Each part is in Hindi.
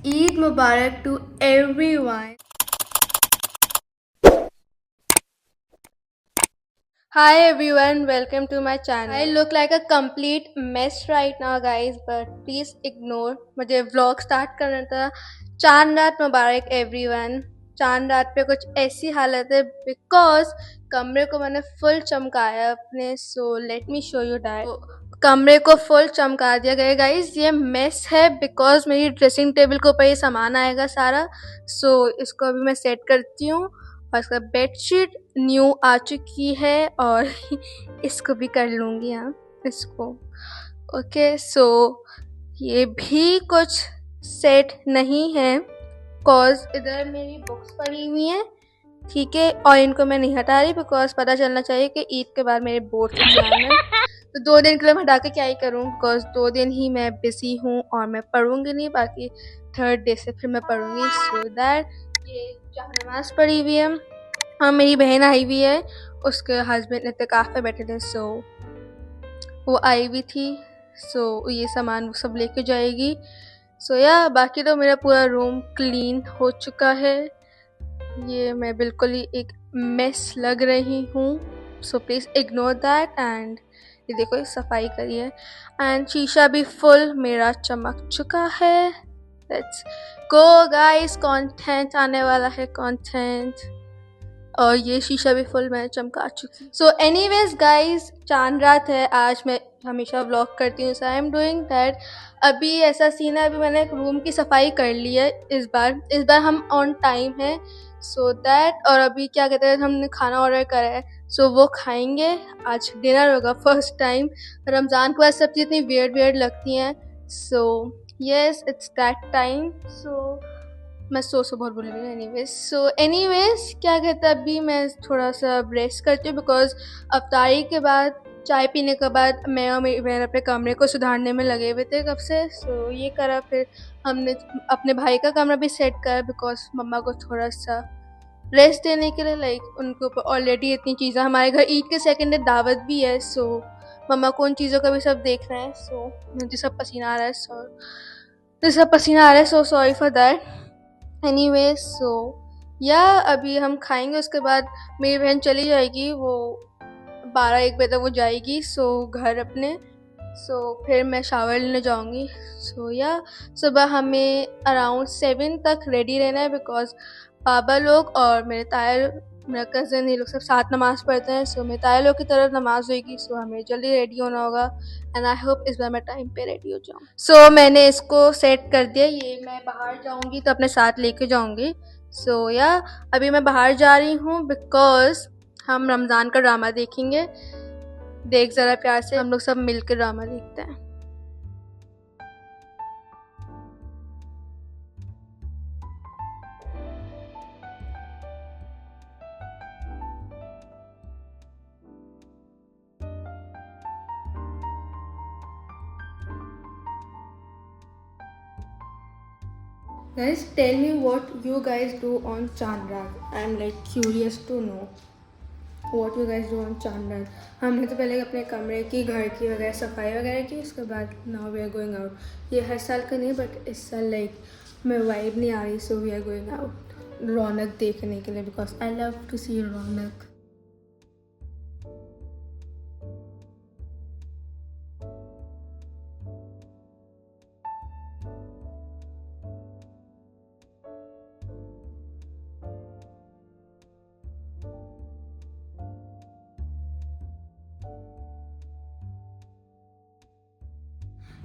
Eid Mubarak to everyone. Hi everyone, welcome to my channel. I look like a complete mess right now guys, but please ignore. मुझे vlog start करना था. चांद रात मुबारक everyone. चांद रात पे कुछ ऐसी हालत है because कमरे को मैंने full चमकाया अपने, so let me show you that. कमरे को फुल चमका दिया गया गाइस. ये मेस है बिकॉज मेरी ड्रेसिंग टेबल के ऊपर ये सामान आएगा सारा. सो इसको अभी मैं सेट करती हूँ. और इसका बेडशीट न्यू आ चुकी है और इसको भी कर लूँगी. हाँ, इसको ओके. सो ये भी कुछ सेट नहीं है बिकॉज इधर मेरी बुक्स पड़ी हुई हैं, ठीक है. और इनको मैं नहीं हटा रही बिकॉज पता चलना चाहिए कि ईद के बाद मेरे बोर्ड एग्जाम है. तो 2 दिन के लिए मैं हटा के क्या ही करूँ बिकॉज 2 दिन ही मैं बिजी हूँ और मैं पढ़ूँगी नहीं. बाकी 3rd डे से फिर मैं पढ़ूँगी. सो दैट ये नमाज पढ़ी हुई है और मेरी बहन आई हुई है. उसके हस्बैंड इत्तेकाफ पे बैठे थे, सो वो आई हुई थी. सो ये सामान वो सब लेके जाएगी. सो या बाकी तो मेरा पूरा रूम क्लीन हो चुका है. ये मैं बिल्कुल ही एक मेस लग रही हूँ, सो प्लीज़ इग्नोर दैट. एंड ये देखो ये सफाई करी है एंड शीशा भी फुल मेरा चमक चुका है. लेट्स गो गाइस, कंटेंट आने वाला है, कंटेंट. और ये शीशा भी फुल मैं चमका चुकी. सो एनीवेज गाइस, चांद रात है आज. मैं हमेशा व्लॉग करती हूँ, सो आई एम डूइंग दैट. अभी ऐसा सीन है, अभी मैंने एक रूम की सफाई कर ली है. इस बार हम ऑन टाइम है, सो दैट. और अभी क्या कहते हैं, हमने खाना ऑर्डर करा है, सो वो खाएंगे. आज डिनर होगा फर्स्ट टाइम. रमज़ान के बाद सब चीज़ इतनी वियर्ड लगती हैं. So yes, it's that time. So मैं सो बहुत भूल गई. एनीवेज क्या कहते हैं, अभी मैं थोड़ा सा रेस्ट करती हूँ बिकॉज अफ्तारी के बाद चाय पीने के बाद मैं और मेरी बहन अपने कमरे को सुधारने में लगे हुए थे कब से. सो ये करा. फिर हमने अपने भाई का कमरा भी सेट करा बिकॉज मम्मा को थोड़ा सा रेस्ट देने के लिए. लाइक उनके ऊपर ऑलरेडी इतनी चीज़ें. हमारे घर ईद के 2nd डे दावत भी है, सो मम्मा को उन चीज़ों का भी सब देखना है. सो मुझे सब पसीना आ रहा है, so sorry for that. Anyway so या अभी हम खाएंगे. उसके बाद मेरी बहन चली जाएगी, वो 12-1 बजे तक वो जाएगी सो घर अपने. सो फिर मैं शावर लेने जाऊंगी. सो या सुबह हमें अराउंड 7 तक रेडी रहना है बिकॉज पापा लोग और मेरा कज़न ये लोग सब साथ नमाज़ पढ़ते हैं. सो मेरे ताया लोग की तरफ नमाज़ होगी, सो हमें जल्दी रेडी होना होगा. एंड आई होप इस बार मैं टाइम पे रेडी हो जाऊँ. सो मैंने इसको सेट कर दिया. ये मैं बाहर जाऊँगी तो अपने साथ लेके जाऊँगी. सो या अभी मैं बाहर जा रही हूँ बिकॉज हम रमज़ान का ड्रामा देखेंगे. देख ज़रा प्यार से, हम लोग सब मिलकर ड्रामा देखते हैं. Guys, tell me what you guys do on Chandrat. I'm like curious to know what you guys do on Chandrat. हमने तो पहले अपने कमरे की, घर की वगैरह सफाई वगैरह की. उसके बाद now we are going out. ये हर साल का नहीं बट इस साल लाइक मैं वाइब नहीं आ रही, so we are going out रौनक देखने के लिए because I love to see raunaq.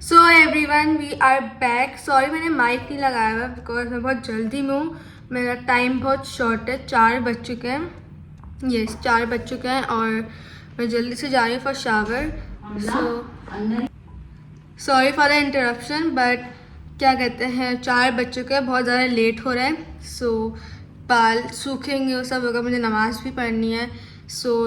So everyone, we are back. Sorry मैंने माइक नहीं लगाया हुआ बिकॉज मैं बहुत जल्दी में हूँ. मेरा टाइम बहुत शॉर्ट है. 4 बज चुके हैं. यस 4 बज चुके हैं और मैं जल्दी से जा रही हूँ for shower. So sorry for the interruption but क्या कहते हैं, 4 बज चुके हैं, बहुत ज़्यादा लेट हो रहा है. सो बाल सूखेंगे वो सब होगा, मुझे नमाज़ भी पढ़नी है. सो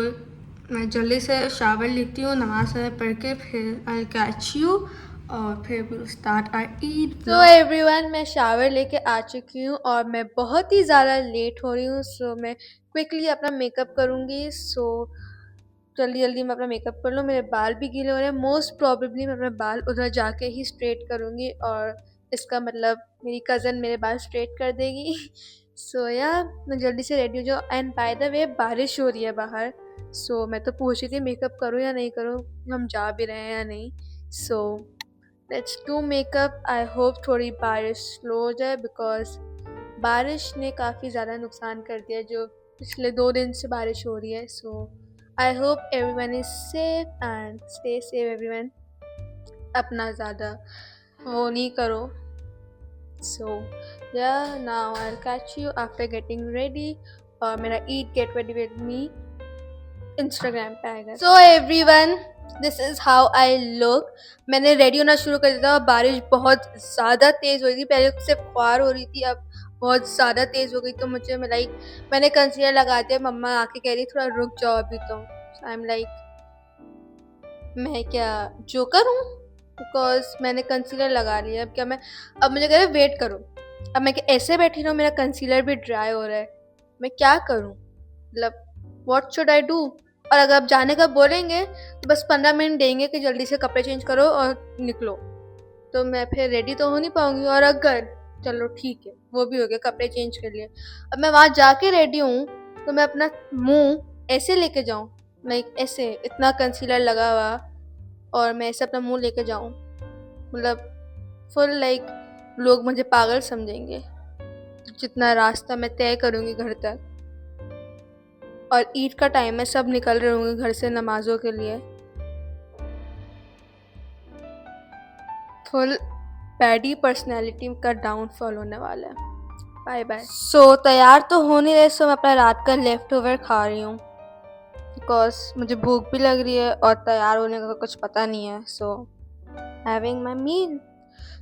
मैं जल्दी से शावर लेती हूँ, नमाज पढ़ के फिर आई कैच यू और फिर will start our Eid. So everyone, मैं शावर लेके आ चुकी हूँ और मैं बहुत ही ज़्यादा लेट हो रही हूँ. सो मैं क्विकली अपना मेकअप करूँगी. सो जल्दी मैं अपना मेकअप कर लूँ. मेरे बाल भी गीले हो रहे हैं. मोस्ट प्रॉबेबली मैं अपने बाल उधर जाके ही स्ट्रेट करूँगी और इसका मतलब मेरी कज़न मेरे बाल स्ट्रेट कर देगी। सो या मैं जल्दी से रेडी हो जाऊँ। एंड बाय द वे बारिश हो रही है बाहर, सो मैं तो पूछ रही थी मेकअप करूँ या नहीं करूँ, हम जा भी रहे हैं या नहीं। So let's do makeup. I hope थोड़ी बारिश स्लो हो जाए, बिकॉज बारिश ने काफ़ी ज़्यादा नुकसान कर दिया, जो पिछले 2 दिन से बारिश हो रही है। So I hope everyone is safe and stay safe everyone. अपना ज़्यादा वो नहीं करो। So yeah now I will catch you after getting ready, और मेरा eat get ready with me Instagram पे आएगा। So everyone, this is how I look. मैंने रेडी होना शुरू कर दिया था और बारिश बहुत ज़्यादा तेज़ हो रही थी। पहले सिर्फ फुहार हो रही थी, अब बहुत ज़्यादा तेज़ हो गई। तो मुझे मैंने कंसीलर लगा दिया। मम्मा आके कह रही थोड़ा रुक जाओ अभी। तो आई एम लाइक, मैं क्या जोकर हूँ? बिकॉज मैंने कंसीलर लगा लिया। अब मुझे कह रहे वेट करो। अब मैं क्या ऐसे बैठी रहूँ? मेरा कंसीलर भी ड्राई हो रहा है, मैं क्या करूँ? मतलब व्हाट शुड आई डू? और अगर आप जाने का बोलेंगे तो बस 15 मिनट देंगे कि जल्दी से कपड़े चेंज करो और निकलो, तो मैं फिर रेडी तो हो नहीं पाऊंगी। और अगर चलो ठीक है, वो भी हो गया, कपड़े चेंज कर लिए। अब मैं वहाँ जाके रेडी हूँ तो मैं अपना मुंह ऐसे लेके जाऊँ, लाइक ऐसे इतना कंसीलर लगा हुआ, और मैं ऐसे अपना मुंह लेके जाऊँ? मतलब फुल लाइक लोग मुझे पागल समझेंगे जितना रास्ता मैं तय करूँगी घर तक। और ईद का टाइम है, सब निकल रहे होंगे घर से नमाज़ों के लिए। फुल बैडी पर्सनैलिटी का डाउनफॉल होने वाला है। Bye bye. सो तैयार तो हो नहीं रहे, सो मैं अपना रात का लेफ्ट ओवर खा रही हूँ, बिकॉज मुझे भूख भी लग रही है और तैयार होने का कुछ पता नहीं है। So having my meal.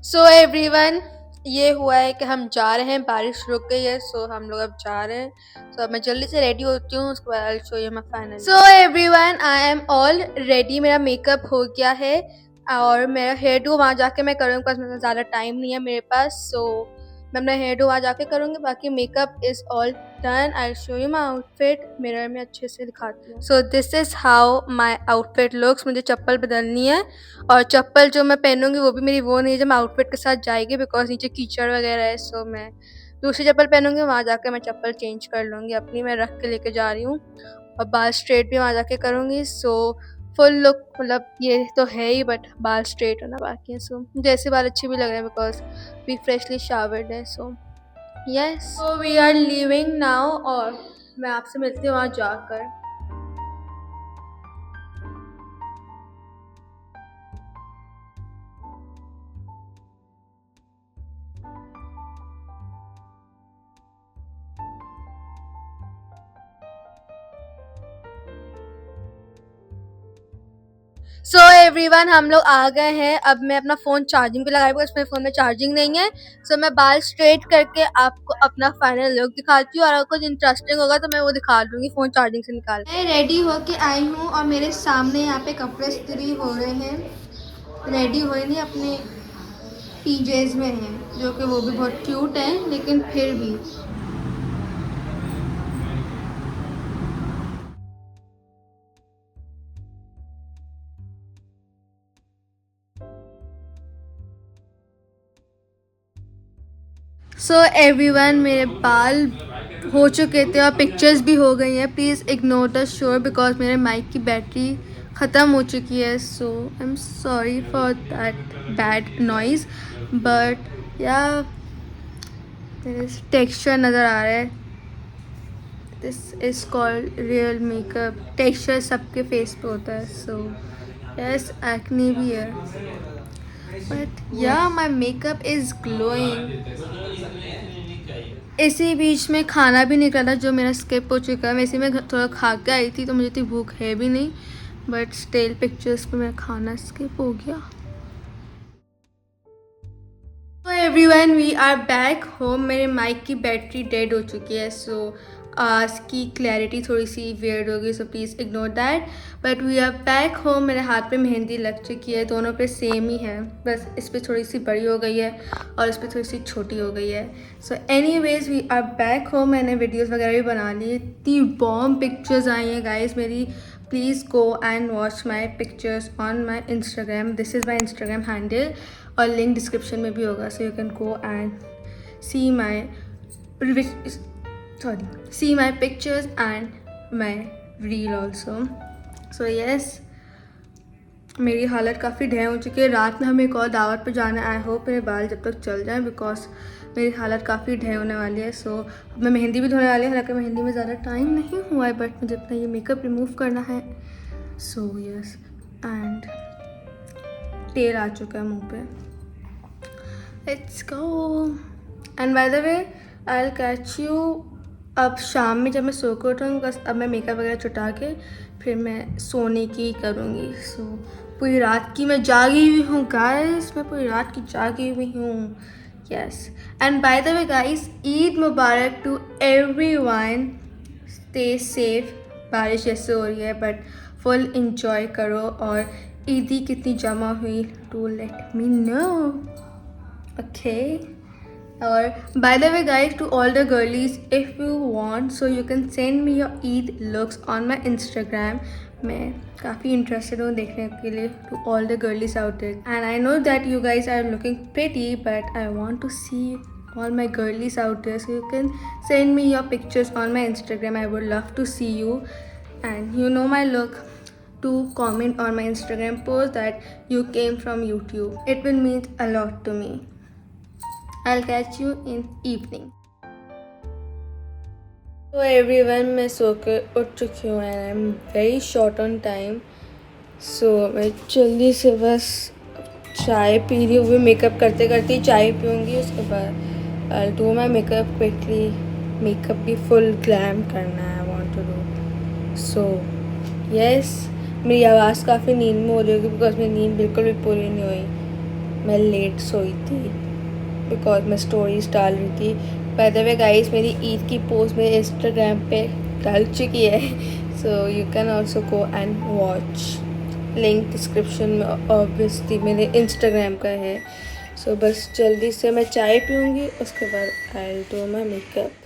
So everyone, ये हुआ है कि हम जा रहे हैं, बारिश रुक गई है, सो हम लोग अब जा रहे हैं। सो अब मैं जल्दी से रेडी होती हूँ, उसके बाद I show you my final. So everyone, I am all ready. मेरा मेकअप हो गया है और मेरा हेयर डू वहाँ जाके मैं करूँगी, बिकॉज मेरे ज़्यादा टाइम नहीं है मेरे पास। सो मैं अपना हेयर डू वहाँ जाके करूँगी। बाकी makeup is all done. I show you my outfit, mirror में अच्छे से दिखाती हूँ। So this is how my outfit looks. मुझे चप्पल बदलनी है, और चप्पल जो मैं पहनूंगी वो भी मेरी वो नहीं है जो मैं आउटफिट के साथ जाएगी, बिकॉज नीचे कीचड़ वगैरह है। सो मैं दूसरी चप्पल पहनूंगी, वहाँ जाकर मैं चप्पल चेंज कर लूँगी। अपनी मैं रख के लेके जा रही हूँ, और बाल स्ट्रेट भी वहाँ जाके करूँगी। सो फुल लुक, मतलब ये तो है ही, बट बाल स्ट्रेट होना बाकी है। सो मुझे ऐसे बाल अच्छे भी लग रहे हैं, बिकॉज वी फ्रेशली शावर्ड है। So yes, so we are living now, और मैं आपसे मिलती हूँ वहाँ जाकर। सो एवरीवन, हम लोग आ गए हैं। अब मैं अपना फ़ोन चार्जिंग पे लगाई, बिकॉज मेरे फ़ोन में चार्जिंग नहीं है। सो मैं बाल स्ट्रेट करके आपको अपना फाइनल लुक दिखाती हूँ, और अगर कुछ इंटरेस्टिंग होगा तो मैं वो दिखा दूँगी फ़ोन चार्जिंग से निकाल। मैं रेडी होके आई हूँ, और मेरे सामने यहाँ पे कपड़े इस्त्री हो रहे हैं। रेडी हुए नहीं, अपने पीजेज में हैं, जो कि वो भी बहुत क्यूट हैं, लेकिन फिर भी। सो एवरीवन, मेरे बाल हो चुके थे और पिक्चर्स भी हो गई हैं। प्लीज़ इग्नोर द शोर, बिकॉज मेरे माइक की बैटरी ख़त्म हो चुकी है। So I am sorry for that bad noise, but yeah texture नज़र आ रहा है। This is called real makeup. Texture सबके फेस पे होता है। सो यस, एक्ने भी है, बट या माई मेकअप इज़ ग्लोइंग। इसी बीच में खाना भी निकला था, जो मेरा स्किप हो चुका है। वैसे मैं थोड़ा खा के आई थी, तो मुझे इतनी भूख है भी नहीं, बट स्टिल पिक्चर्स पे मेरा खाना स्किप हो गया। तो everyone, we are back home. मेरे माइक की बैटरी डेड हो चुकी है, सो आज की क्लैरिटी थोड़ी सी वियर्ड होगी, so please ignore that. But we are back home. मेरे हाथ पे मेहंदी लग चुकी है, दोनों पे सेम ही है, बस इस पर थोड़ी सी बड़ी हो गई है और इस पर थोड़ी सी छोटी हो गई है। So anyways, we are back home. मैंने वीडियोस वगैरह भी बना ली, इतनी बॉम्ब पिक्चर्स आई हैं गाइस मेरी। Please go and watch my pictures on my Instagram. This is my Instagram handle, और लिंक डिस्क्रिप्शन में भी होगा, so you can go and see my pictures and my reel also. So yes, मेरी हालत काफ़ी ढह हो चुकी है। रात में हमें एक और दावत पे जाना है। आई होप मेरे बाल जब तक चल जाएं, बिकॉज मेरी हालत काफ़ी ढह होने वाली है। सो मैं मेहंदी भी धोने वाली हूँ, हालांकि मेहंदी में ज़्यादा टाइम नहीं हुआ है, बट मुझे अपना ये मेकअप रिमूव करना है। सो यस, एंड तेल आ चुका है मुँह पे। Let's go. And by the way, I will catch you अब शाम में जब मैं सो कर उठाऊँगी, बस अब मैं मेकअप वगैरह छुटा के फिर मैं सोने की करूँगी। सो पूरी रात की मैं जागी हुई हूँ गाइस, मैं पूरी रात की जागी हुई हूँ। Yes, and by the way guys, Eid Mubarak to everyone. Stay safe. बारिश जैसे हो रही है, बट फुल इंजॉय करो। और ईदी कितनी जमा हुई, do let me know, okay. Or by the way guys, to all the girlies, if you want, so you can send me your Eid looks on my Instagram. मैं काफ़ी इंटरेस्टेड हूँ देखने के लिए, to all the girlies out there. And I know that you guys are looking pretty, but I want to see all my girlies out there, so you can send me your pictures on my Instagram. I would love to see you. And you know my look, to comment on my Instagram post that you came from YouTube. It will mean a lot to me. I'll catch you in evening. So everyone, मैं सो के उठ चुकी हूँ and I'm very short on time. So मैं जल्दी से बस चाय पी रही हूँ, मेकअप करते करते चाय पीऊँगी, उसके बाद I'll do my makeup quickly. Makeup भी फुल ग्लैम करना है, I want to do. So yes, मेरी आवाज़ काफ़ी नींद में हो रही होगी, बिकॉज मेरी नींद बिल्कुल भी पूरी नहीं हुई। मैं लेट सोई थी बिकॉज मैं स्टोरीज डाल रही थी। बाय द वे गाइस, मेरी ईद की पोस्ट मेरे इंस्टाग्राम पे डाल चुकी है, सो you can also go and watch. Link description में ऑब्वियसली मेरे इंस्टाग्राम का है। सो बस जल्दी से मैं चाय पीऊँगी, उसके बाद I will do my makeup.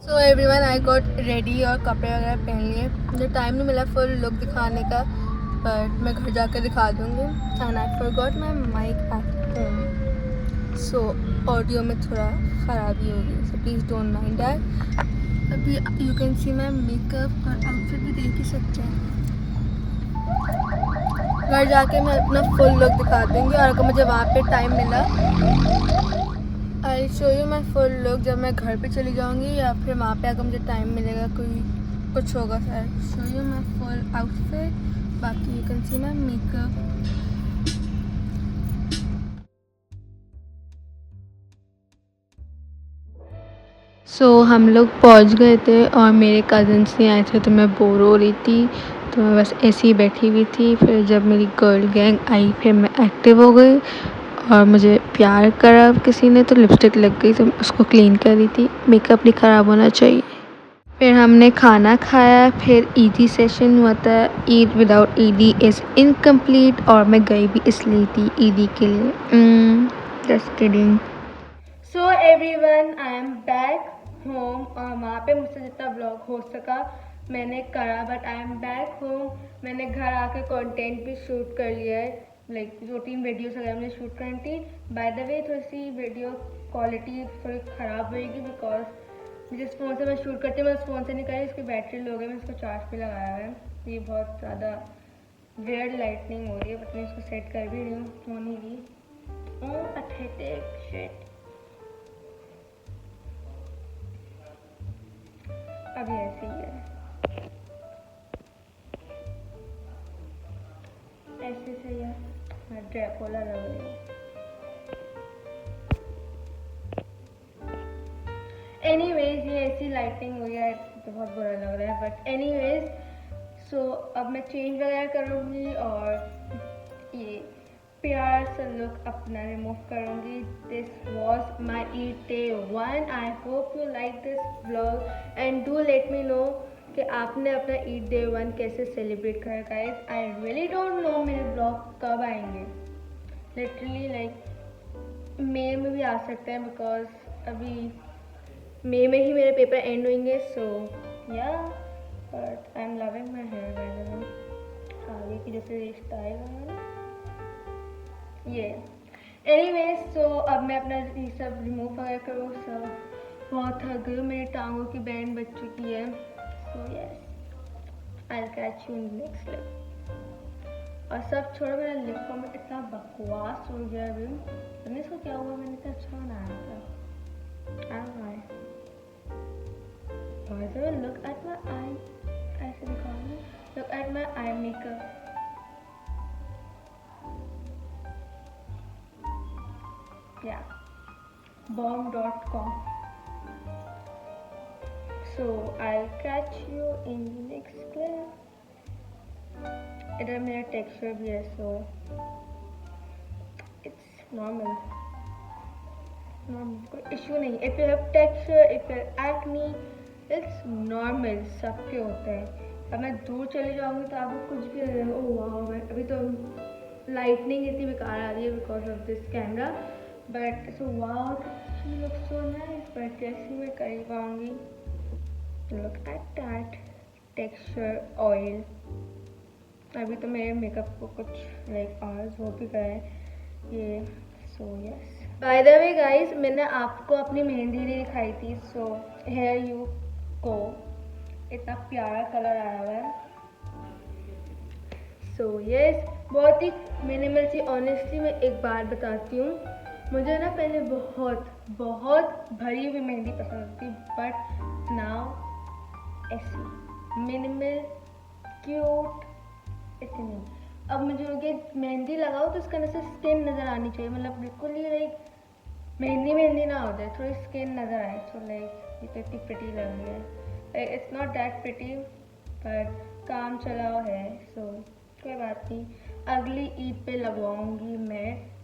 So everyone, I got ready और कपड़े वगैरह पहन लिए। मुझे टाइम नहीं मिला फुल लुक दिखाने का, बट मैं घर जाकर दिखा दूँगी। And I forgot my mic at home, so audio में थोड़ा ख़राबी होगी, so please don't mind that. अभी you can see my makeup और आउटफिट भी देख ही सकते हैं। घर जाके मैं अपना फुल लुक दिखा दूँगी, और अगर मुझे वहाँ पे टाइम मिला I show you my full look जब मैं घर पे चली जाऊँगी, या फिर वहाँ पे अगर मुझे टाइम मिलेगा, कोई कुछ होगा, फिर show you my full outfit. बाकी you can see my makeup. So हम लोग पहुँच गए थे और मेरे कज़न्स नहीं आए थे, तो मैं बोर हो रही थी, तो मैं बस ऐसे ही बैठी हुई थी। फिर जब मेरी गर्ल गैंग आई, फिर मैं एक्टिव हो गई और मुझे प्यार करा किसी ने, तो लिपस्टिक लग गई, तो उसको क्लीन कर रही थी। मेकअप नहीं ख़राब होना चाहिए। फिर हमने खाना खाया, फिर ईदी सेशन हुआ था। ईद विदाउट ईदी इज़ इनकम्प्लीट, और मैं गई भी इसलिए थी ईदी के लिए। Just kidding. So everyone, I am back home, और वहाँ पे मुझसे जितना व्लॉग हो सका मैंने करा, but I am back home. मैंने घर आके कंटेंट भी शूट कर लिया है, लाइक 2-3 वीडियोस वगैरह मुझे शूट करनी थी। बाय द वे, थोड़ी सी वीडियो क्वालिटी थोड़ी ख़राब होएगी, बिकॉज जिस फ़ोन से मैं शूट करती हूँ मैं उस फ़ोन से नहीं करी, इसकी बैटरी लो गई, मैं इसको चार्ज पे लगाया है। ये बहुत ज़्यादा वियर्ड लाइटनिंग हो रही है, बट मैं इसको सेट कर भी रही हूँ, हो नहीं रही। ओह पैथेटिक शिट। अभी ऐसे ही है, ऐसे सही है। मैं ड्रैकुला लग रही हूँ। एनीवेज, ये ऐसी लाइटिंग हुई है तो बहुत बुरा लग रहा है, बट एनीवेज, सो अब मैं चेंज वगैरह करूँगी और ये प्यार सा लुक अपना रिमूव करूँगी। This was my Eid day 1। I hope you like this vlog and do let me know कि आपने अपना ईद डे 1 कैसे सेलिब्रेट करा guys. I really don't know मेरे ब्लॉग कब आएंगे, लिटरली लाइक मई में भी आ सकते हैं, बिकॉज अभी मई में ही मेरे पेपर एंड होंगे. So yeah but I am loving my hair by the way. आगे की जैसे स्टाइल है ये. एनीवेज, सो अब मैं अपना ये सब रिमूव वगैरह करूँ. सब बहुत थक गई हूँ, मेरी टांगों की बैंड बच चुकी है. So yes, I will catch you in next clip. और सब छोड़ो, मेरा लिप कॉम इतना बकवास हो गया अभी. पता इसको क्या हुआ, मैंने इतना अच्छा बनाया था. लुक एट माई आई, ऐसे दिखाऊंगी. Look at my eye makeup. Yeah, bomb.com. So I'll catch you in the next clip. इधर मेरा टेक्सचर भी है, so it's normal. कोई इशू नहीं. If you have texture, if you have acne, it's normal. सबके होते हैं. अब मैं दूर चले जाऊंगी तो आपको कुछ भी लगेगा. ओह वाह, अभी तो लाइटनिंग इतनी बेकार आ रही है because of this camera. But so wow, she look so nice. But कैसे मैं कर पाऊँगी. Look at that texture oil. अभी तो मेरे मेकअप को कुछ लाइक आवर्स हो भी गए ये. So yes, bye the way guys, मैंने आपको अपनी मेहंदी नहीं दिखाई थी. सो हेयर यू को इतना प्यारा कलर आया हुआ है. सो यस, बहुत ही मिनिमल सी. ऑनेस्टली मैं एक बार बताती हूँ, मुझे ना पहले बहुत बहुत भरी हुई मेहंदी पसंद थी. बट नाउ ऐसी मिनिमल क्यूट इतनी. अब मुझे लगे मेहंदी लगाओ तो उसके अंदर से स्किन नज़र आनी चाहिए. मतलब बिल्कुल ही लाइक मेहंदी ना हो जाए, थोड़ी स्किन नज़र आए. सो लाइक ये तो इतनी प्रिटी लग रही है. It's not that pretty but काम चलाओ है. सो कोई बात नहीं, अगली ईद पे लगवाऊंगी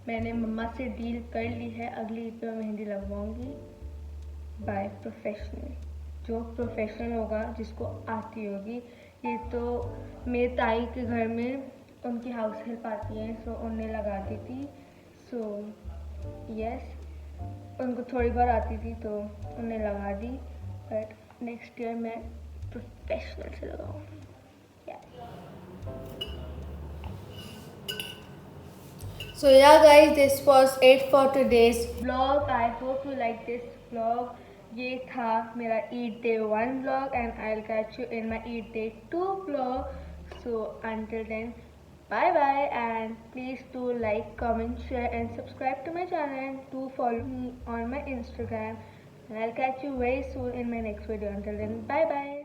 मैंने मम्मा से डील कर ली है. अगली ईद पे मेहंदी लगवाऊंगी बाय प्रोफेशनल. जो प्रोफेशनल होगा, जिसको आती होगी. ये तो मेरे ताई के घर में उनकी हाउस हेल्प आती है, सो उन्हें लगाती थी. सो यस, उनको थोड़ी बार आती थी तो उन्हें लगा दी. बट नेक्स्ट ईयर मैं प्रोफेशनल से लगाऊंगी. So yeah guys, this was it for today's vlog. I hope you like this vlog. ये था मेरा Eid Day 1 vlog and I'll catch you in my Eid Day 2 vlog. So until then, bye bye, and please do like, comment, share and subscribe to my channel, and do follow me on my Instagram, and I'll catch you very soon in my next video. Until then, bye bye.